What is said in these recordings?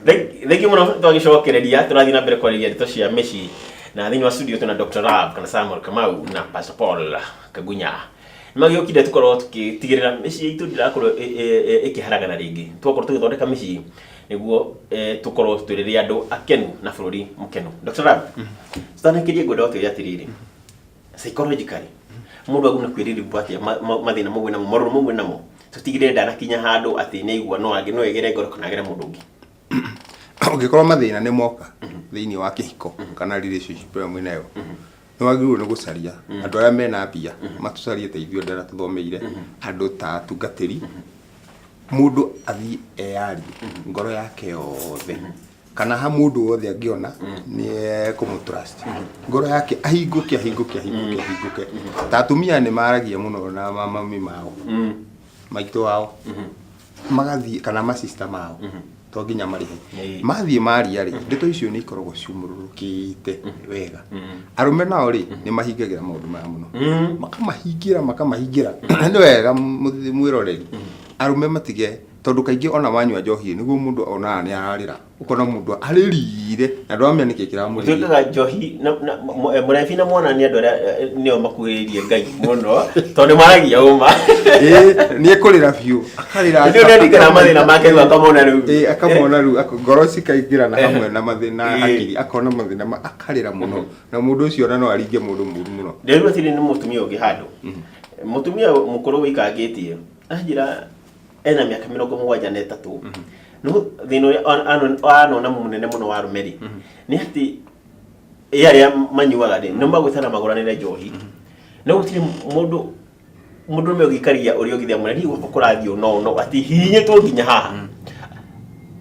Thegi muno twagicokereria turathii na mbere kwaria ndeto cia mĩciĩ na thĩinĩ wa studio tuna Dr. Lab kana Samuel Kamau na Pastor Paul Kagunya. Nĩmagĩũkire tukorwo tũkĩtigĩrĩra mĩciĩ itũ ndĩrakorwo ĩkĩharagana rĩngĩ. Twakorwo tũgĩthondeka mĩciĩ nĩguo tukorwo tũrĩ andũ akenu na bũrũri mũkenu. Dr. Lab, tũtanakĩrie ngwenda ũtũĩre atĩrĩrĩ, psychologically mũndũ aguna kwĩrĩrĩria atĩa mathĩna mamwe namo marũrũ mamwe namo tũtigĩrĩre ndanakinya handũ atĩ nĩaigua no egere ngoro kana agere mũndũ ũngĩ. Ũngĩkorwo mathĩna nĩ moka thĩinĩ wa kĩhiko kana relationship ĩyo mwĩnayo, nĩ wagĩrĩirwo nĩ gũcaria andũ arĩa mena mbia matũcarie ta ithuĩ ndara tũthomeire andũ ta atungatĩri, mũndũ athiĩ eyarie ngoro yake yothe kana ha mũndũ wothe angĩona nĩ kũmũtrust ngoro yake ahingũke ta atumia nĩ maragia mũno na mami mao maitũ wao magathiĩ kana ma sister mao to nginya marihe mathiĩ maria rĩ ndeto icio nĩ ikoragwo ciumũrũrũkĩte wega. Arũme nao rĩ nĩ mahingagĩra maũndũ maya mũno makamahingĩra nĩ wega mwĩroreri arũme matige tondũ kaingĩ ona wanyua njohi nĩguo mũndũ onaga nĩ ararĩra ukona mũndũ arĩrire na ndwamenya nĩkĩ kĩramũrĩria tuĩkaga njohi na mũrebi na mwana nĩ andũ arĩa nĩo makuhĩrĩirie Ngai mũno tondũ maragia ũma nĩ kũrĩra biũ akarĩra nĩ ndirikana mathĩna make rĩu akamona rĩu akamona rĩu ngoro cikaingĩrana hamwe na mathĩna hakiri akona mathĩna akarĩra mũno na mũndũ ũcio ona no aringe mũndũ mũru mũno. Ndĩrua atĩrĩ nĩ mũtumia ũngĩ handũ mũtumia mũkũrũ wĩikangĩtie anjĩra ena miaka 73 no thĩinĩ anona mũnene mũno wa arũme rĩ nĩ atĩ arĩa manyuaga rĩ nĩ magwĩtana magũranĩre njohi no gũtirĩ mũndũ ũmwe ũgĩikaria ũrĩa ũgĩthia mũnene hihi ũkũrathio no atihinyĩtwo nginya haha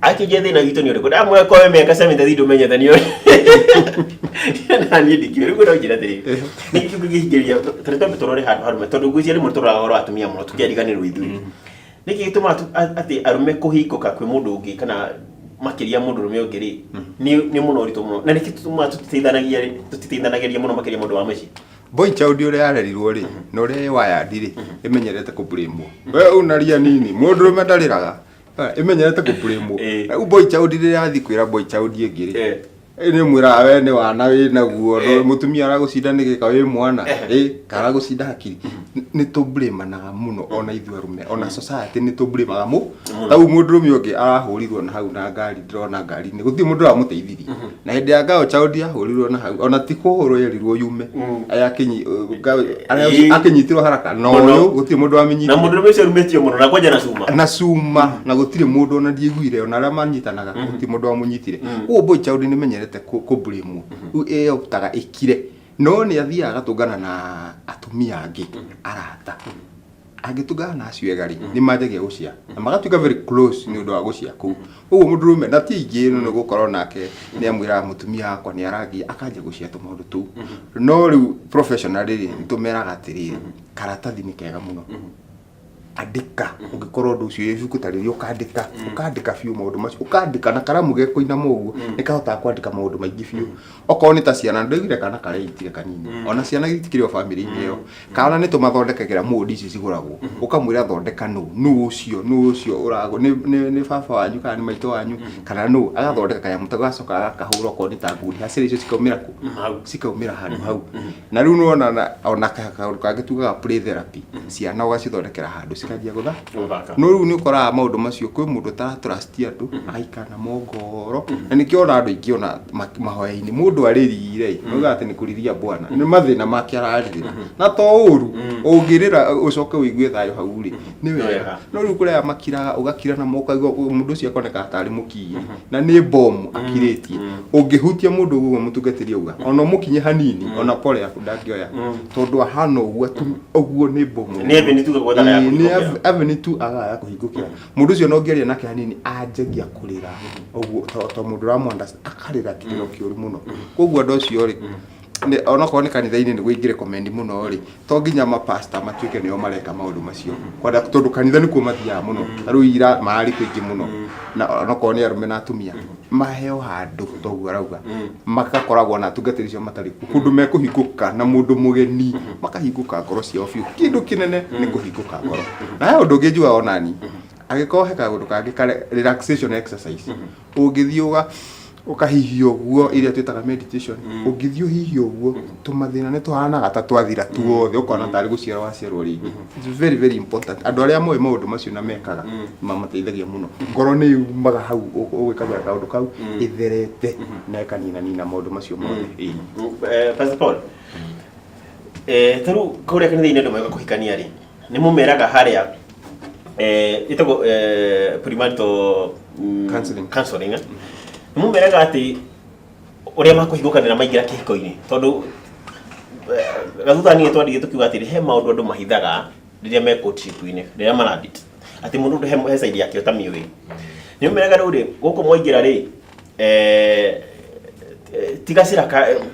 akĩnje thĩna witũ nĩ ũrĩkũ ndamwe koe mĩaka 73 ndũmenyithanio na niĩ ndikĩũĩ rĩu no njĩra atĩrĩrĩ nĩ kĩngĩhingĩria tũrĩ tũrore handũ harume tondũ ngwĩciria rĩmwe tũroraga ũhoro wa atumia mũno tũkĩariganĩrwo ithuĩ niki gituma ati arume kuhikoka kwi mundu ungi kana makiria mundu rume ungi ri ni muno rito muno na niki tutuma tutiteithanagiria muno makiria mundu wa muci boy child uri arerirwo ri no ri waya ndiri imenyerete ku blame we unaria nini mundu rume ndariraga imenyerete ku blame u boy child ri athi kwira boy child ingi ri ni mwira we ni wana wina guo no mutumia aragucinda ni gika wi mwana kara gucinda hakiri ni to blame na muno ona ithu arume ona society ni to blame gamu tau mundu rumi ungi arahurirwo na hau na ngari ndirona ngari ni guthi mundu amuteithirie na hindi ya ngao chaudi ahurirwo na hau ona ti kuhurwo yerirwo yume ayakinyi akinyitirwo haraka no guthi mundu amenyithio na mundu rumi ucio rumetio muno na kwanja na suma na gutire mundu ona ndiiguire ona ara manyitanaga guthi mundu amunyitire boy chaudi ni menyerete ku blame eyo taga ikire no ni athiaga gatungana na atumia angi arata agitungana na acio egari ni manjagia gucia na magatuika very close ni undu wa gucia ku uguo mundu rume na ti ingi no gukorwo nake ni amwira mutumia akwa ni aragia akanja gucia tu maundu tu no riu professionally ntumeraga atiriri karatathi ni kega muno andika ungikorwo ndu ucio ibuku tariri ukandika biu maundu macio ukandika na karamu gekoina muguo nikahota kwandika maundu maingi biu okorwo ni ta ciana ndoigire kana kareitire kanini ona ciana gitikire family iyo kana ni tumathondekagira modi ici ciguragwo ukamwira thondeka nu ucio urago ni baba wanyu kana ni maito wanyu kana nu agathondeka kaya mutagacoka agakahura okorwo ni ta nguri haciri icio cikaumira ku cikaumira handu hau na riu nona ona kagitugaga play therapy ciana ugacithondekera handu cikajia gutha no riu ni ukora maundu macio kwi mundu ta trust andu aikana mongoro na nikiona andu ingiona mahoya-ini mundu aririre no ati ni kuriria bwana ni mathina make ararira na to uru ungirira ucoke wigue thayo hau ri ni wega no riu kuria makiraga ugakira na moka mundu ucio akoneka atari mukiye na ni bomu akiritie ungihutia mundu uguo mutungatiri uga ona mukinye hanini ona pole yaku ndangioya tondu ahana uguo ni bomu ni ebi ni tuga gwathana yaku avenue tu aga kuhingukira mundu ucio no ngeria nake hanini ajengia kurira uguo to mundu ramwanda akarira kitiro kiuru muno koguo andu ucio ri ona ko ni kanitha-ini ni guingire comment muno ri to nginya ma pastor matuike nio mareka maundu macio kwenda tondu kanitha ni kuo mathia muno riu ira mari kuingi muno na ona ko ni arume na atumia maheo handu toguo arauga makakoragwo na atungatĩri cio matari kundu mekuhingũka na mundu mugeni makahingũka ngoro ciao biũ kindu kinene ni kuhingũka ngoro na undu ungi njua onani agikohe kaundu kangi kare relaxation exercise ungithio ukahihia uguo iria twitaga meditation ungithio hihia uguo tumathina ni tuhanaga ta twathira tuothe ukona tari guciara waciarwo ringi. It's very very important. Andu aria moe maundu macio na mekaga mamateithagia muno. Ngoro ni yumaga hau ugikaga kaundu kau itherete na kanina maundu macio mothe. Pastor Paul, taru kuria kanitha-ini andu mega kuhikania ri ni mumeraga haria itago premarital counseling mumeraga ati uria makuhigukanira maingira kihiko-ini tondu gathutha-ini twandike tukiuga ati he maundu andu mahithaga riria me courtship-ini riria marabit ati mundu he side yake utamiwi ni mumeraga ri guku mwaingira ri tigacira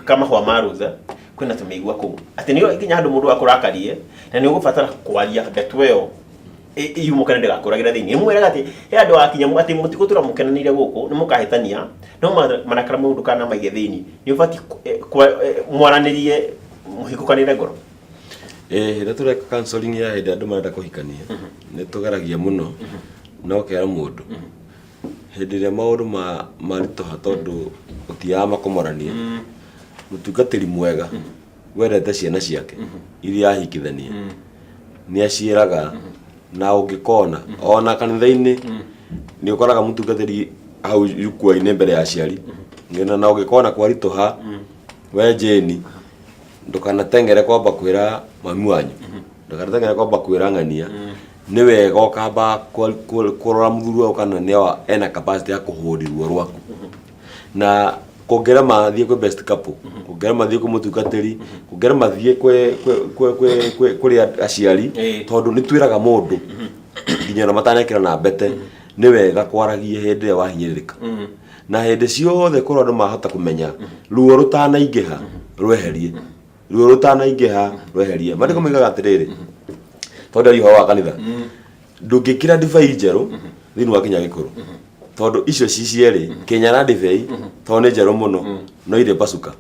kama hwa maruza kwina tumeigua ku ati niyo ikinya handu mundu akurakarie na ni ugubatara kwaria ndeto iyumukana ndegakuragira thini mweraga ati he andu akinya ati mutigutura mukenanire guku ni mukahitania no manakara mundu kana maige thini ni ubati mwaranirie muhikukanire ngoro. Ira tureka counseling ya hinde andu marenda kuhikania ni tugeragia muno no kera mundu hindi ria maundu maritoha tondu utiaga makomorania mutungatiri mwega wendete ciana ciake iria ahikithania ni aciiraga na ungikona ona kanitha-ini ni ukoraga mutungatiri hau yukua-ini mbere ya aciari ngena na ungikona kwaritoha we Jane ndukanatengere kwamba kwira mami wanyu ndukanatengere kwamba kwira ng'ania ni wega ukamba kurora muthuri wao kana ni ena capacity ya kuhurirwo rwaku na kongera mathie kwe best couple kongera mathie kwe mutungatiri kongera mathie kwe aciari tondu ni twiraga mundu nginya na matanekira na mbete ni wega kwaragia hindi ria wahinyiririka na hindi ciothe korwo andu mahota kumenya ruo rutanaingiha rweherie ruo rutanaingiha rweherie mandiko moigaga atiriri tondu riho wa kanitha ndungikira divai njeru thini wa kinya gikuru tondu icio cicieri kinya na divai tondu njeru muno no ire basuka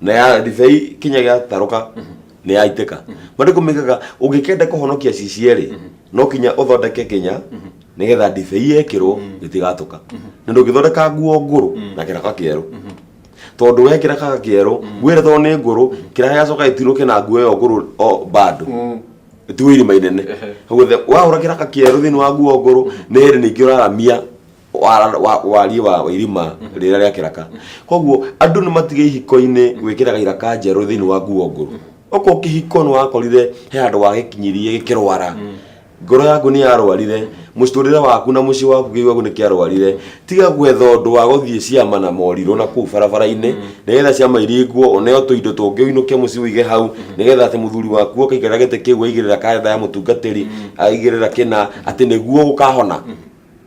na ya divai kinya gia taruka ni aitika mandiko moigaga ungikenda kuhonokia cicieri no kinya uthondeke kinya nigetha divai yekirwo gitigatuka na ndungithondeka nguo nguru na kiraka kieru tondu wekira kaka kieru gwira tondu ni nguru kiraka gacoka itiruke na nguo yo nguru bado tuwiri mainene huguthe waura kiraka kieru thini wa nguo nguru ni hiri ningi uraramia wari wa irima rira ria kiraka koguo andu ni matige ihiko-ini gwikiraga iraka njeru thini wa nguo nguru oko kihiko no wakorire he andu wagikinyirie gikirwara ngoro yaku ni yarwarire musturire waku na muci waku giwaku ni kiarwarire tiga gwetha undu wa guthie ciama na moriro na ku barabara-ini nigetha ciama iringwo oneo tuindo tungi uinuke muci uige hau nigetha ati muthuri waku okaigara gite kiu aigirira karetha ya mutungatiri aigirira kina ati niguo gukahona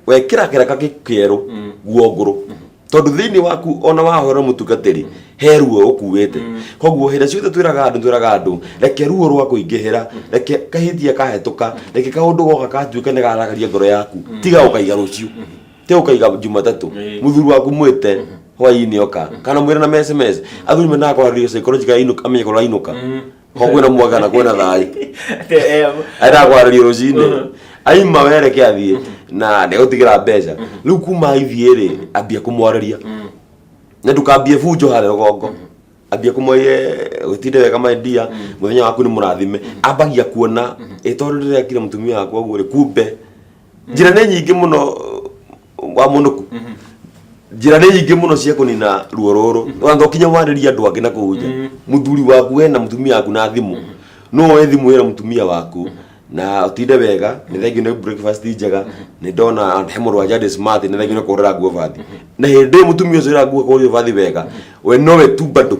wekira kiraka kieru guo nguru tondu thini waku ona wahora mutungatiri heruo ukuwete koguo hira ciothe twiraga andu reke ruo rwa kuingihira reke kahitia kahetuka reke kaundu goka katuika ni garagaria ngoro yaku tiga ukaiga rucio te ukaiga Jumatatu muthuri waku mwite hwaini oka kana mwira na SMS athuri mena kwaria psychological inuka amenye kora inuka koguo na mwagana kwena thai aira kwaria rucini aima wereke athie na ne utigira mbeca riu kuma ithie ri ambia kumwararia na ndukambie bunjo hare rugongo ambia kumwoye utinde wega maindia muthenya waku ni murathime ambagia kuona itondu riria kire mutumia wako uguo ri kumbe njira ni nyingi muno wa munuku njira ni nyingi muno cia kunina ruo ruru wanga ukinya wariria andu angi na kuhunja muthuri waku ena mutumia waku na thimu no we thimu ira mutumia waku na utinde wega ni thengio ni breakfast njega ni ndona hemorwa jadi smart ni thengio ni kurira nguo vathi na hindi mutumia ucio ira nguo kurira vathi wega we no we tu bado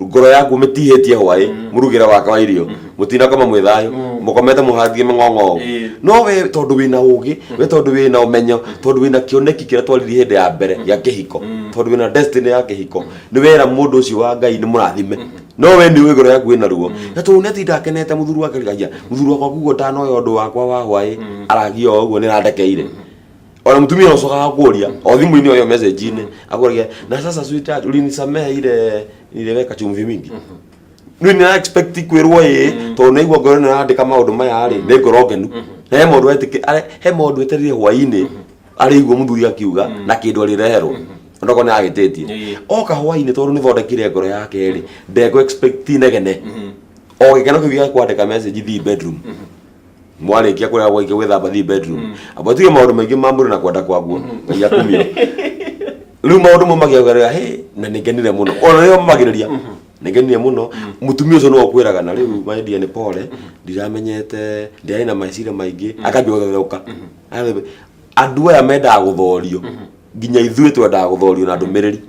ngoro yaku metihetie hwai murugira waka wa irio mutina kama mwithayo mukomete muhathie mang'ong'o no we tondu wina ugi we tondu wina umenyo tondu wina kioneki kira twaliri hindi ya mbere ya kihiko tondu wina destiny ya kihiko ni wera mundu ucio wa Ngai ni murathime no we ni ngoro yaku ina ruo na tu neti ndakenete muthuru wake gaia muthuru wako kugo tano yo ndu wakwa wa hwai aragio uguo ni randekeire ona mutumia ucokaga kuria o thimu-ini oyo message-ini akoragia na sasa sweetheart ulinisamehe ile weka chumvi mingi ni expect kwirwo tondu naigua ngoro na andika maundu maya ri ni ngoro ngenu he maundu he maundu eterire hwaini ari igwo muthuri akiuga na kindu arireherwo ndoko na agititie oka hwaini tondu ni thondekire ngoro yake ri ndego expect negene o gikeno kiu gya kwandika message thi bedroom mwarikia kuria gwaike gwithamba thi bedroom abatige maundu maingi mamuri na kwenda kwaguo ngai akumio riu maundu mo magiagarira he na nigenire muno ona rio magiriria nigenire muno mutumia ucio no kwiraga na riu maindia ni pole ndiramenyete ndiari na maicira maingi akambiogaruka andu aya mendaga guthorio nginya ithuĩ twendaga guthorio na ndumiriri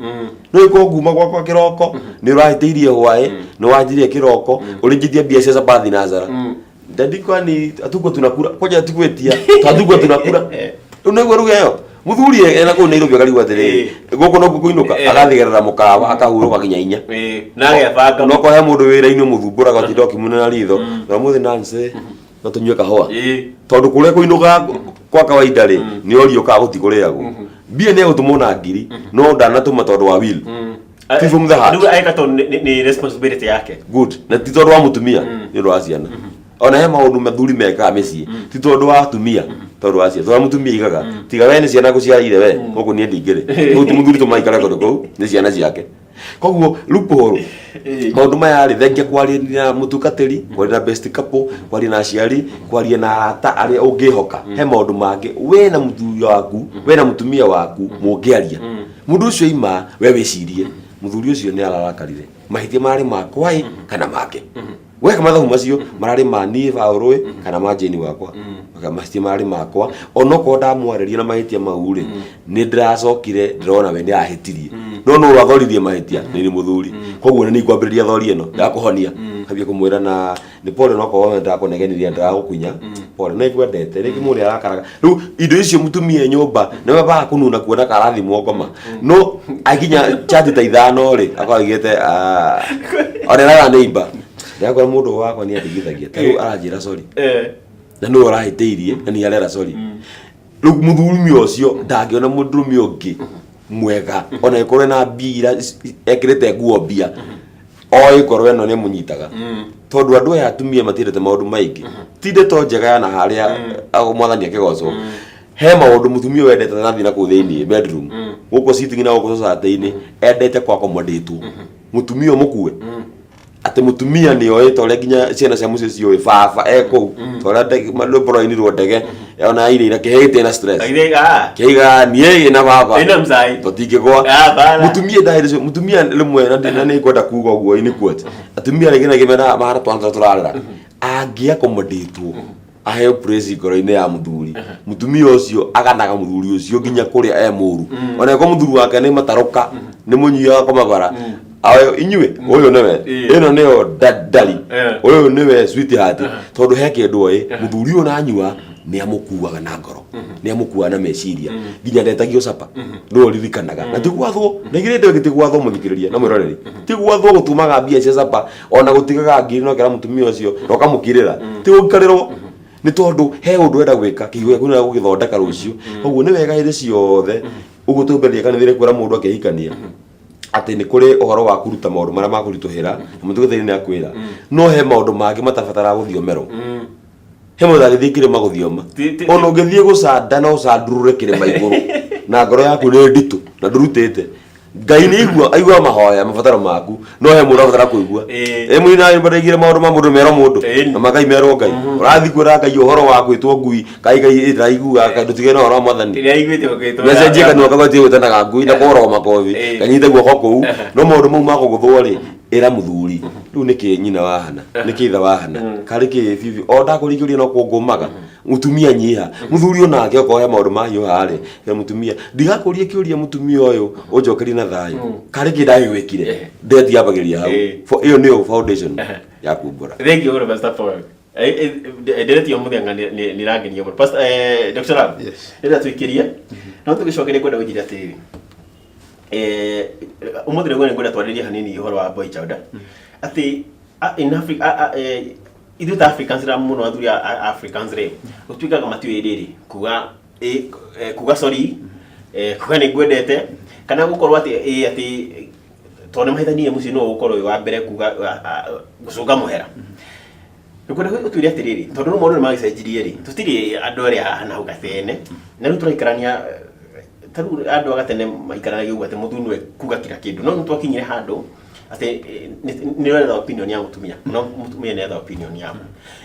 no iko nguma gwakwa kiroko ni urahitiirie hwae ni wanjirie kiroko urinjithia mbia cia sabathi na zara ndadikwani atuko tunakura koja tukwetia tatuko tunakura unegwa rugeyo muthuri ena ko Nairobi akariwa tere goko no kuinuka agathigerera mukawa akahuruka kinya inya nage banga no ko he mundu wira-ini muthumbura gothindo kimunena ritho na muthi nanse no tunywe kahua tondu kuria kuinuka kwa kawaida ri ni orio ka gutikuriago bia ni gutumwo na ngiri no ndanatuma tondu wa will from the heart ndu aikato ni responsibility yake good na ti tondu wa mutumia ni ndo aciana ona he maundu mathuri meka micii ti tondu wa atumia tondu wa ciana tondu mutumia igaga tiga we ni ciana guciarire we guku ni ndingire gutu muthuri tumaikara kodo kou ni ciana ciake koguo loophole maundu maya ri thengia kwaria na mutukatiri kwaria na best couple kwaria na aciari kwaria na arata aria ungihoka he maundu mangi we na muthuri waku we na mutumia waku mungiaria mundu ucio ima we wicirie muthuri ucio ni ararakarire mahitia mari makwa kana make we kama mathagu macio marari mani baurwe kana majeni wakwa mahitia mari makwa onoko ndamwareria na mahitia mau ri ni ndiracokire ndirona we ni ahitirie no urathorithie mahitia ni muthuri koguo ni kwambiriria thori eno ndakuhonia kabia kumwira na ni pole no ko wenda kunegeniria ndiragukunya pole na ikwendete riki muri arakaraga riu indo icio mutumia nyumba ni baba kununa kuona karathi mwokoma no akinya chati ta ithano ri akwagite oreraga neighbor yakwa mundu wakwa ni atigithagia riu aranjira sorry na no urahitiirie na ni arera sorry riu muthuri ucio ndangiona mundurumi ungi mwega ona ikore na mbira ekirite nguo mbia oi korwe no ne munyitaga tondu andu aya atumia matirete maundu maingi tinde to njega na haria mwathani akigocwo he maundu mutumia wendete na thina ku thiini bedroom guko sitting na guko society-ini endete kwa accommodate mutumia mukue ati mutumia ni oito le ginya ciana cia mucio cio baba eko tora de malobro ini ro dege ona ire ira kehete na stress keiga nie na baba ina mzai totingegwa mutumia ndaire mutumia limwe na ni kwenda kuga guo ini kwete atumia regina gimena mara twanza turarira angia accommodate ahe praise ngoro-ini ya muthuri mutumia ucio aganaga muthuri ucio nginya kuria e muru ona ko muthuri wake ni mataruka ni munyia ko mabara ayo inywe uyu niwe ino niyo dadali uyu niwe sweetheart tondu he kindu oi muthuri ona nyua ni amukuaga na ngoro ni amukua na meciria nginya ndetagio sapa no ririkanaga na tigwathwo nigirinde gitigwathwo muthikiriria na mwiroreri tigwathwo gutumaga mbia cia sapa ona gutigaga ngiri no kera mutumia ucio roka mukirira tigukarirwo ni tondu he undu enda gwika kiugo kuna gugithondeka rucio koguo ni wega iri ciothe ugutumberia kanithire kwira mundu akihikania ati ni kuri uhoro wa kuruta maundu maria makurituhira mutugathiri ni akwira no he maundu mangi matabatara guthiomero he mundu agithikire maguthioma ona ungithie gucanda no ucandurure kirima iguru na ngoro yaku ni nditu na ndurutite ngai ni aigua mahoya mabataro maku no he mundu abatara kuigua mwina imbarigire maundu ma mundu mero mundu na magai mero ngai urathi kwira ngai uhoro wa kwitwo ngui ngai iraigua kandutige no uhoro mwathani ira igwite ukitwo message kandu akagwati gutanaga ngui na koro makovi kanyite guoko kuu no maundu mau makuguthwo ri ira muthuri riu niki nyina wahana niki itha wahana kari ki bibi o ndakurikiria no kungumaga mutumia nyiha muthuri onake okoya maundu mahiu hari ya mutumia ndigakurie kiuria mutumia uyu unjokeri na thayu kari ki ndahi wikire ndeti yabagiria hau for iyo niyo foundation ya kumbura thank you Pastor Paul ndireti omuthenga ni rangenia muno Pastor Dr. Lab yes ndira twikiria no tugicokeria kwenda gujira atiri umuthire gwene kwenda twariria hanini uhoro wa boy chowder ati in Africa ithu ta Africans ra muno athuri Africans re utwikaga matio iriri kuga sorry kuga ni gwendete kana gukorwo ati tone mahithanie muci no gukorwo wa mbere kuga gucunga muhera Nikwenda utwire atiriri tondu maundu ni magicenjirie ri tutiri andu aria hana gatene na riu turaikarania taru andu agatene maikaranagia uguo ati muthuri niwe kuga kila kindu no twakinyire handu ati ni wetha opinion ya mutumia no mutumia ni wetha opinion yaku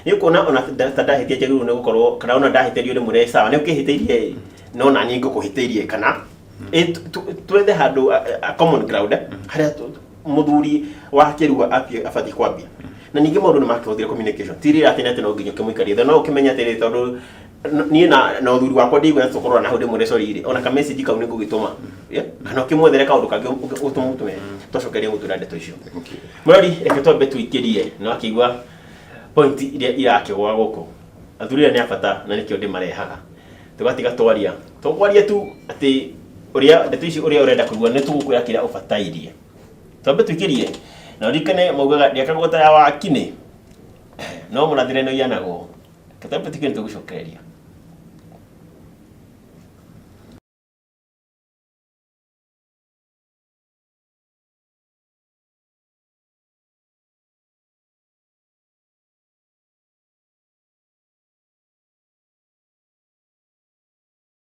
ni kuona ona ndahitie njagirwo ni gukorwo kana ona ndahitirio ni mure sawa ni ukihitirie no na ni ngukuhitirie kana twethe handu a common ground haria muthuri wa kiruga abati kwambia na ningi maundu ni makihũthĩra communication tiri ati no nginya ukimwikaria no ukimenya atiri tondu nie na uthuri wakwa ndigwetha tukorwo na hudi mure sorry ona ka message kau ni ngugituma kana ukimwethere kaundu kangi utumutume tocokerie gutura ndeto icio murori reke twambe tuikirie no akigwa point iria irakigwa guku athuri ni abata na nikio ndimarehaga tugatiga twaria tu ati uria ndeto icio uria urenda kuigua ni tugukwira kira ubatairie twambe tuikirie na rikane maugaga ndiakagota ya wakine no murathire no yanago katambe tikene tugucokereria